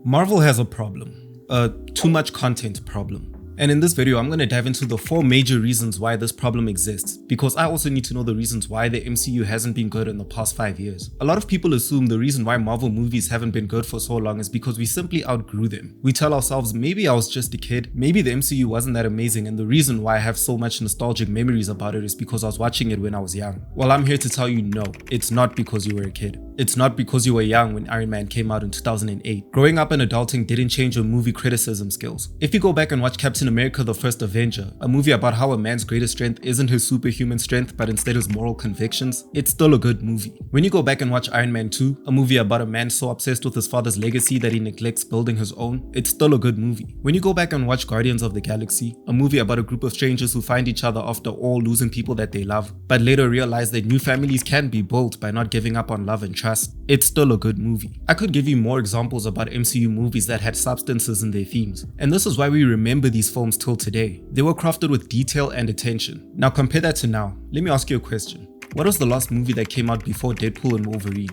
Marvel has a problem, a too much content problem. And in this video, I'm going to dive into the 4 major reasons why this problem exists, because I also need to know the reasons why the MCU hasn't been good in the past 5 years. A lot of people assume the reason why Marvel movies haven't been good for so long is because we simply outgrew them. We tell ourselves, maybe I was just a kid, maybe the MCU wasn't that amazing, and the reason why I have so much nostalgic memories about it is because I was watching it when I was young. Well, I'm here to tell you no, it's not because you were a kid. It's not because you were young when Iron Man came out in 2008. Growing up and adulting didn't change your movie criticism skills. If you go back and watch Captain America the First Avenger, a movie about how a man's greatest strength isn't his superhuman strength but instead his moral convictions, it's still a good movie. When you go back and watch Iron Man 2, a movie about a man so obsessed with his father's legacy that he neglects building his own, it's still a good movie. When you go back and watch Guardians of the Galaxy, a movie about a group of strangers who find each other after all losing people that they love, but later realize that new families can be built by not giving up on love and trust, it's still a good movie. I could give you more examples about MCU movies that had substances in their themes, and this is why we remember these films till today. They were crafted with detail and attention. Now compare that to now. Let me ask you a question. What was the last movie that came out before Deadpool and Wolverine?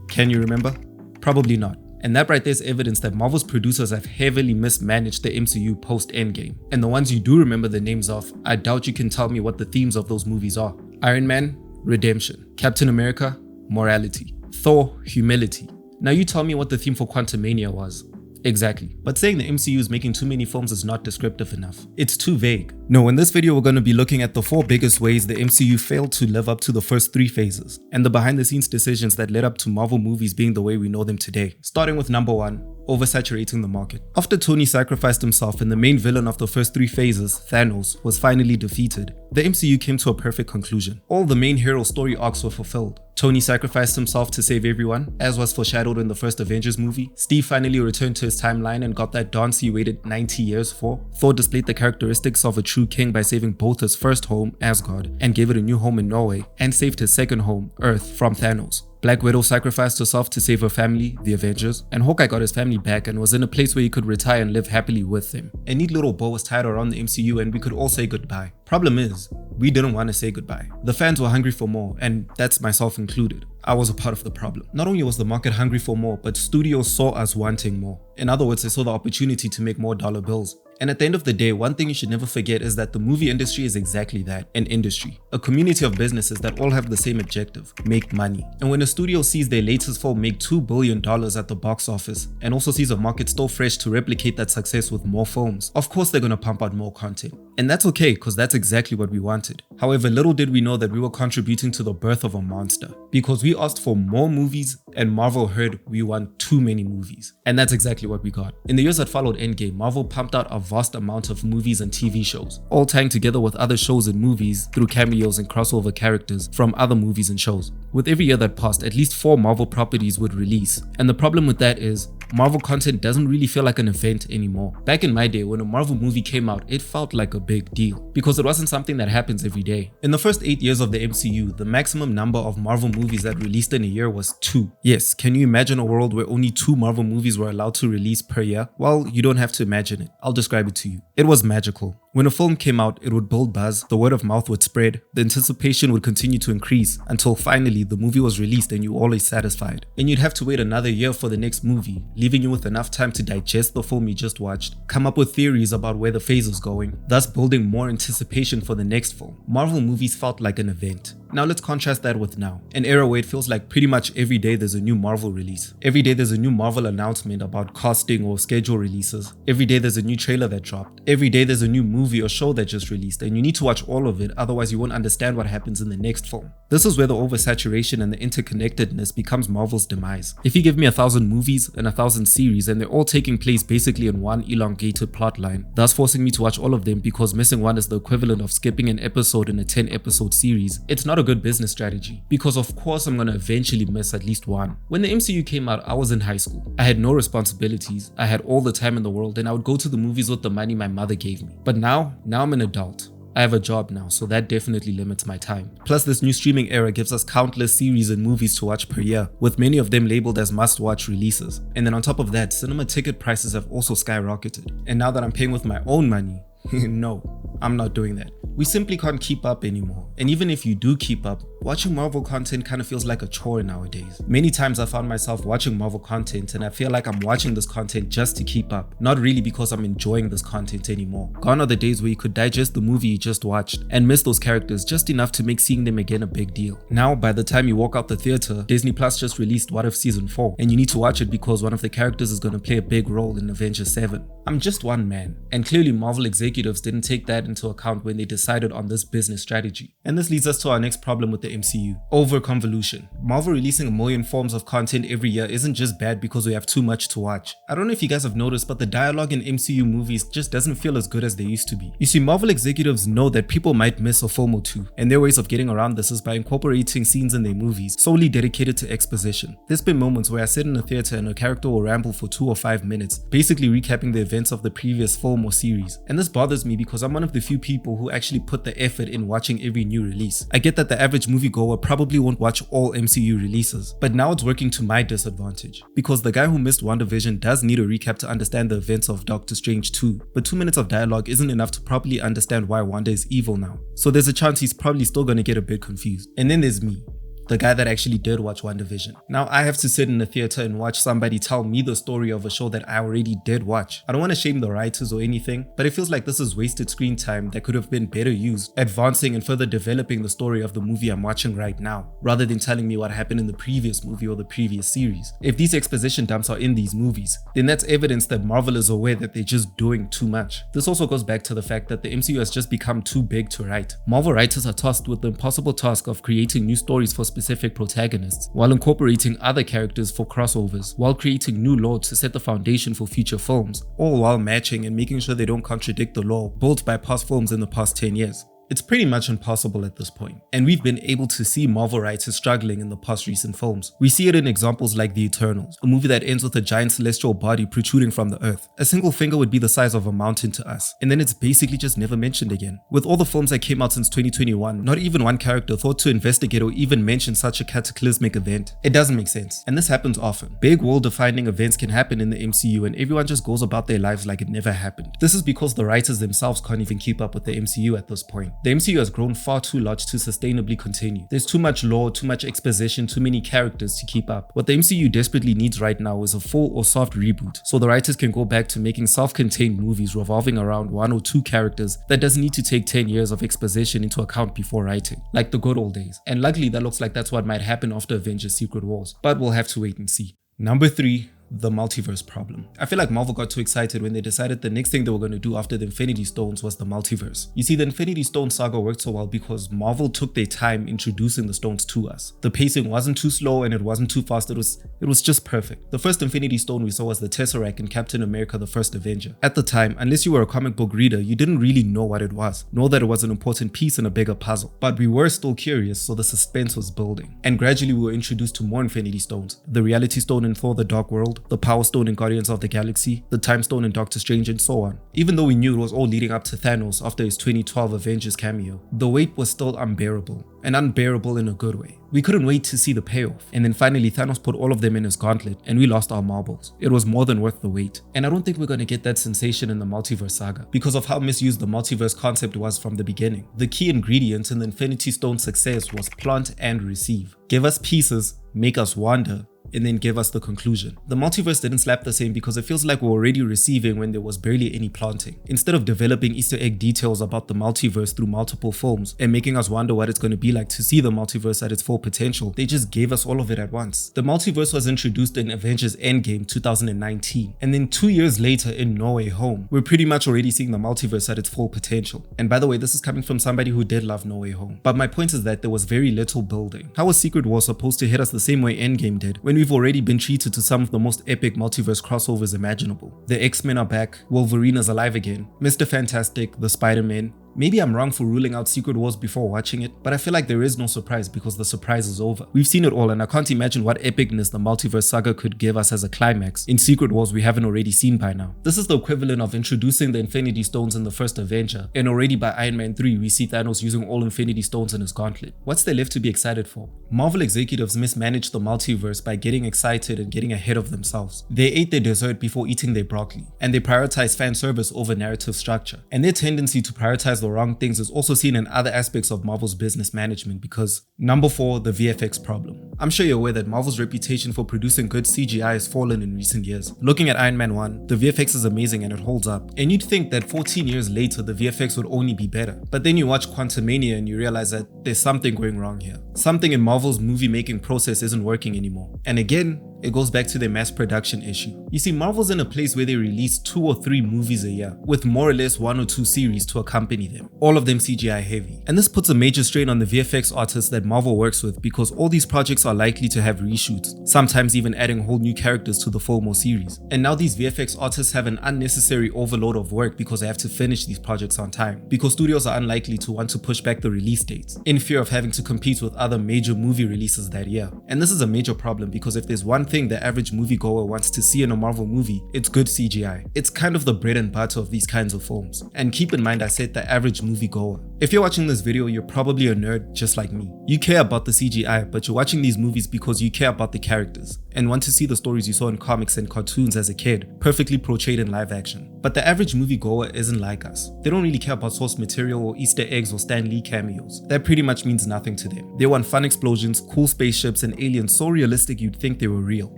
Can you remember? Probably not. And that right there is evidence that Marvel's producers have heavily mismanaged the MCU post-Endgame. And the ones you do remember the names of, I doubt you can tell me what the themes of those movies are. Iron Man, redemption. Captain America, morality. Thor, humility. Now you tell me what the theme for Quantumania was. Exactly. But saying the MCU is making too many films is not descriptive enough. It's too vague. No, in this video we're going to be looking at the 4 biggest ways the MCU failed to live up to the first 3 phases, and the behind the scenes decisions that led up to Marvel movies being the way we know them today. Starting with number 1. Oversaturating the market. After Tony sacrificed himself and the main villain of the first 3 phases, Thanos, was finally defeated, the MCU came to a perfect conclusion. All the main hero story arcs were fulfilled. Tony sacrificed himself to save everyone, as was foreshadowed in the first Avengers movie. Steve finally returned to his timeline and got that dance he waited 90 years for. Thor displayed the characteristics of a true king by saving both his first home, Asgard, and gave it a new home in Norway, and saved his second home, Earth, from Thanos. Black Widow sacrificed herself to save her family, the Avengers, and Hawkeye got his family back and was in a place where he could retire and live happily with them. A neat little bow was tied around the MCU and we could all say goodbye. Problem is, we didn't want to say goodbye. The fans were hungry for more, and that's myself included. I was a part of the problem. Not only was the market hungry for more, but studios saw us wanting more. In other words, they saw the opportunity to make more dollar bills. And at the end of the day, one thing you should never forget is that the movie industry is exactly that, an industry. A community of businesses that all have the same objective, make money. And when a studio sees their latest film make $2 billion at the box office, and also sees a market still fresh to replicate that success with more films, of course they're gonna pump out more content. And that's okay, because that's exactly what we wanted. However, little did we know that we were contributing to the birth of a monster. Because we asked for more movies, and Marvel heard we want too many movies. And that's exactly what we got. In the years that followed Endgame, Marvel pumped out a vast amount of movies and TV shows, all tying together with other shows and movies through cameos and crossover characters from other movies and shows. With every year that passed, at least 4 Marvel properties would release. And the problem with that is, Marvel content doesn't really feel like an event anymore. Back in my day, when a Marvel movie came out, it felt like a big deal, because it wasn't something that happens every day. In the first 8 years of the MCU, the maximum number of Marvel movies that released in a year was 2. Yes, can you imagine a world where only 2 Marvel movies were allowed to release per year? Well, you don't have to imagine it. I'll describe it to you. It was magical. When a film came out, it would build buzz, the word of mouth would spread, the anticipation would continue to increase until finally the movie was released and you were always satisfied. And you'd have to wait another year for the next movie, leaving you with enough time to digest the film you just watched, come up with theories about where the phase is going, thus building more anticipation for the next film. Marvel movies felt like an event. Now let's contrast that with now, an era where it feels like pretty much every day there's a new Marvel release. Every day there's a new Marvel announcement about casting or schedule releases. Every day there's a new trailer that dropped. Every day there's a new movie or show that just released, and you need to watch all of it, otherwise you won't understand what happens in the next film. This is where the oversaturation and the interconnectedness becomes Marvel's demise. If you give me 1,000 movies and 1,000 series and they're all taking place basically in one elongated plotline, thus forcing me to watch all of them because missing one is the equivalent of skipping an episode in a 10-episode series, it's not a good business strategy, because of course I'm gonna eventually miss at least one. When the MCU came out, I was in high school. I had no responsibilities, I had all the time in the world, and I would go to the movies with the money my mother gave me. But now I'm an adult. I have a job now, so that definitely limits my time. Plus, this new streaming era gives us countless series and movies to watch per year, with many of them labeled as must-watch releases. And then on top of that, cinema ticket prices have also skyrocketed. And now that I'm paying with my own money, no, I'm not doing that. We simply can't keep up anymore. And even if you do keep up, watching Marvel content kind of feels like a chore nowadays. Many times I found myself watching Marvel content and I feel like I'm watching this content just to keep up, not really because I'm enjoying this content anymore. Gone are the days where you could digest the movie you just watched and miss those characters just enough to make seeing them again a big deal. Now, by the time you walk out the theater, Disney Plus just released What If Season 4, and you need to watch it because one of the characters is going to play a big role in Avengers 7. I'm just one man, and clearly Marvel executives didn't take that into account when they decided on this business strategy. And this leads us to our next problem with the MCU: over convolution. Marvel releasing a million forms of content every year isn't just bad because we have too much to watch. I don't know if you guys have noticed, but the dialogue in MCU movies just doesn't feel as good as they used to be. You see, Marvel executives know that people might miss a film or two, and their ways of getting around this is by incorporating scenes in their movies solely dedicated to exposition. There's been moments where I sit in a theater and a character will ramble for 2 or 5 minutes, basically recapping the events of the previous film or series. And this bothers me because I'm one of the few people who actually put the effort in watching every new release. I get that the average moviegoer probably won't watch all MCU releases, but now it's working to my disadvantage, because the guy who missed WandaVision does need a recap to understand the events of Doctor Strange 2, but 2 minutes of dialogue isn't enough to properly understand why Wanda is evil now. So there's a chance he's probably still gonna get a bit confused. And then there's me, the guy that actually did watch WandaVision. Now I have to sit in a theater and watch somebody tell me the story of a show that I already did watch. I don't want to shame the writers or anything, but it feels like this is wasted screen time that could have been better used advancing and further developing the story of the movie I'm watching right now, rather than telling me what happened in the previous movie or the previous series. If these exposition dumps are in these movies, then that's evidence that Marvel is aware that they're just doing too much. This also goes back to the fact that the MCU has just become too big to write. Marvel writers are tasked with the impossible task of creating new stories for specific protagonists, while incorporating other characters for crossovers, while creating new lore to set the foundation for future films, all while matching and making sure they don't contradict the lore built by past films in the past 10 years. It's pretty much impossible at this point, and we've been able to see Marvel writers struggling in the past recent films. We see it in examples like The Eternals, a movie that ends with a giant celestial body protruding from the earth. A single finger would be the size of a mountain to us, and then it's basically just never mentioned again. With all the films that came out since 2021, not even one character thought to investigate or even mention such a cataclysmic event. It doesn't make sense, and this happens often. Big world-defining events can happen in the MCU and everyone just goes about their lives like it never happened. This is because the writers themselves can't even keep up with the MCU at this point. The MCU has grown far too large to sustainably continue. There's too much lore, too much exposition, too many characters to keep up. What the MCU desperately needs right now is a full or soft reboot, so the writers can go back to making self-contained movies revolving around 1 or 2 characters that doesn't need to take 10 years of exposition into account before writing, like the good old days. And luckily that looks like that's what might happen after Avengers Secret Wars, but we'll have to wait and see. Number 3. The multiverse problem. I feel like Marvel got too excited when they decided the next thing they were going to do after the Infinity Stones was the multiverse. You see, the Infinity Stone saga worked so well because Marvel took their time introducing the stones to us. The pacing wasn't too slow and it wasn't too fast, it was just perfect. The first Infinity Stone we saw was the Tesseract in Captain America: The First Avenger. At the time, unless you were a comic book reader, you didn't really know what it was, nor that it was an important piece in a bigger puzzle. But we were still curious, so the suspense was building. And gradually we were introduced to more Infinity Stones. The Reality Stone in Thor: The Dark World, the Power Stone in Guardians of the Galaxy, the Time Stone in Doctor Strange, and so on. Even though we knew it was all leading up to Thanos after his 2012 Avengers cameo, the weight was still unbearable, and unbearable in a good way. We couldn't wait to see the payoff, and then finally Thanos put all of them in his gauntlet and we lost our marbles. It was more than worth the wait, and I don't think we're gonna get that sensation in the multiverse saga because of how misused the multiverse concept was from the beginning. The key ingredient in the Infinity Stone success was plant and receive. Give us pieces, make us wonder, and then give us the conclusion. The multiverse didn't slap the same because it feels like we're already receiving when there was barely any planting. Instead of developing Easter egg details about the multiverse through multiple films and making us wonder what it's going to be like to see the multiverse at its full potential, they just gave us all of it at once. The multiverse was introduced in Avengers Endgame 2019, and then 2 years later in No Way Home, we're pretty much already seeing the multiverse at its full potential. And by the way, this is coming from somebody who did love No Way Home. But my point is that there was very little building. How was Secret War supposed to hit us the same way Endgame did when we've already been treated to some of the most epic multiverse crossovers imaginable? The X-Men are back, Wolverine is alive again, Mr. Fantastic, the Spider-Man. Maybe I'm wrong for ruling out Secret Wars before watching it, but I feel like there is no surprise because the surprise is over. We've seen it all and I can't imagine what epicness the multiverse saga could give us as a climax in Secret Wars we haven't already seen by now. This is the equivalent of introducing the Infinity Stones in the first Avenger, and already by Iron Man 3 we see Thanos using all Infinity Stones in his gauntlet. What's there left to be excited for? Marvel executives mismanaged the multiverse by getting excited and getting ahead of themselves. They ate their dessert before eating their broccoli, and they prioritized fan service over narrative structure. And their tendency to prioritize the wrong things is also seen in other aspects of Marvel's business management because number 4, the VFX problem. I'm sure you're aware that Marvel's reputation for producing good CGI has fallen in recent years. Looking at Iron Man 1, the VFX is amazing and it holds up. And you'd think that 14 years later, the VFX would only be better. But then you watch Quantumania and you realize that there's something going wrong here. Something in Marvel's movie making process isn't working anymore. And again, it goes back to their mass production issue. You see, Marvel's in a place where they release 2 or 3 movies a year, with more or less 1 or 2 series to accompany them, all of them CGI heavy. And this puts a major strain on the VFX artists that Marvel works with because all these projects are likely to have reshoots, sometimes even adding whole new characters to the film or series. And now these VFX artists have an unnecessary overload of work because they have to finish these projects on time, because studios are unlikely to want to push back the release dates, in fear of having to compete with other major movie releases that year. And this is a major problem because if there's one thing the average moviegoer wants to see in a Marvel movie, it's good CGI. It's kind of the bread and butter of these kinds of films. And keep in mind I said the average moviegoer. If you're watching this video, you're probably a nerd just like me. You care about the CGI, but you're watching these movies because you care about the characters and want to see the stories you saw in comics and cartoons as a kid, perfectly portrayed in live action. But the average moviegoer isn't like us. They don't really care about source material or Easter eggs or Stan Lee cameos. That pretty much means nothing to them. They want fun explosions, cool spaceships, and aliens so realistic you'd think they were real.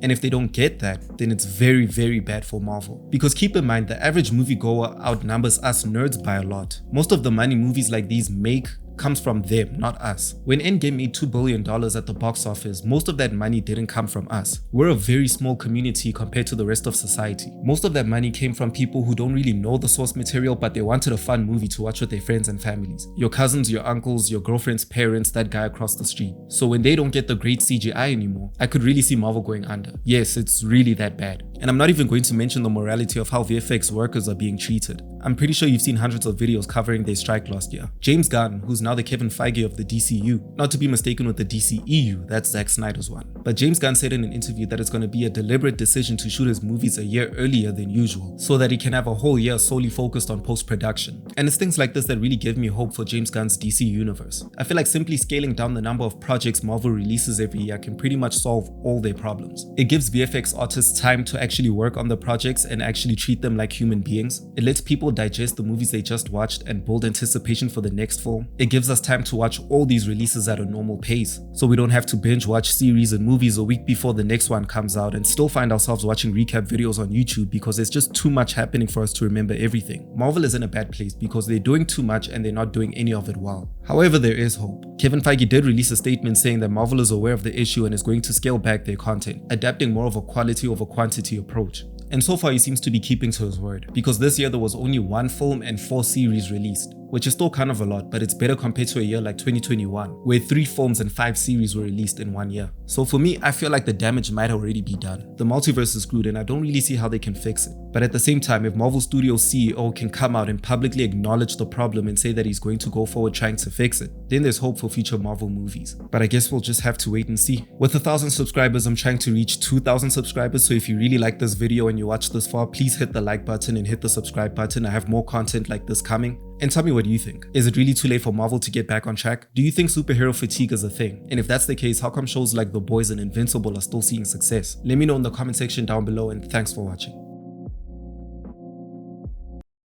And if they don't get that, then it's very, very bad for Marvel. Because keep in mind, the average moviegoer outnumbers us nerds by a lot. Most of the money movies like these make comes from them, not us. When Endgame made $2 billion at the box office, most of that money didn't come from us. We're a very small community compared to the rest of society. Most of that money came from people who don't really know the source material, but they wanted a fun movie to watch with their friends and families. Your cousins, your uncles, your girlfriend's parents, that guy across the street. So when they don't get the great CGI anymore, I could really see Marvel going under. Yes, it's really that bad. And I'm not even going to mention the morality of how VFX workers are being treated. I'm pretty sure you've seen hundreds of videos covering their strike last year. James Gunn, who's now the Kevin Feige of the DCU, not to be mistaken with the DCEU, that's Zack Snyder's one. But James Gunn said in an interview that it's going to be a deliberate decision to shoot his movies a year earlier than usual, so that he can have a whole year solely focused on post-production. And it's things like this that really give me hope for James Gunn's DC universe. I feel like simply scaling down the number of projects Marvel releases every year can pretty much solve all their problems. It gives VFX artists time to actually work on the projects and actually treat them like human beings. It lets people digest the movies they just watched and build anticipation for the next film. It gives us time to watch all these releases at a normal pace, so we don't have to binge watch series and movies a week before the next one comes out and still find ourselves watching recap videos on YouTube because there's just too much happening for us to remember everything. Marvel is in a bad place because they're doing too much and they're not doing any of it well. However, there is hope. Kevin Feige did release a statement saying that Marvel is aware of the issue and is going to scale back their content, adapting more of a quality over quantity approach. And so far he seems to be keeping to his word, because this year there was only 1 film and 4 series released, which is still kind of a lot, but it's better compared to a year like 2021, where 3 films and 5 series were released in 1 year. So for me, I feel like the damage might already be done. The multiverse is screwed and I don't really see how they can fix it. But at the same time, if Marvel Studios CEO can come out and publicly acknowledge the problem and say that he's going to go forward trying to fix it, then there's hope for future Marvel movies. But I guess we'll just have to wait and see. With 1,000 subscribers, I'm trying to reach 2,000 subscribers, so if you really like this video and you watched this far, please hit the like button and hit the subscribe button. I have more content like this coming. And tell me what you think. Is it really too late for Marvel to get back on track? Do you think superhero fatigue is a thing? And if that's the case, how come shows like The Boys and Invincible are still seeing success? Let me know in the comment section down below, and thanks for watching.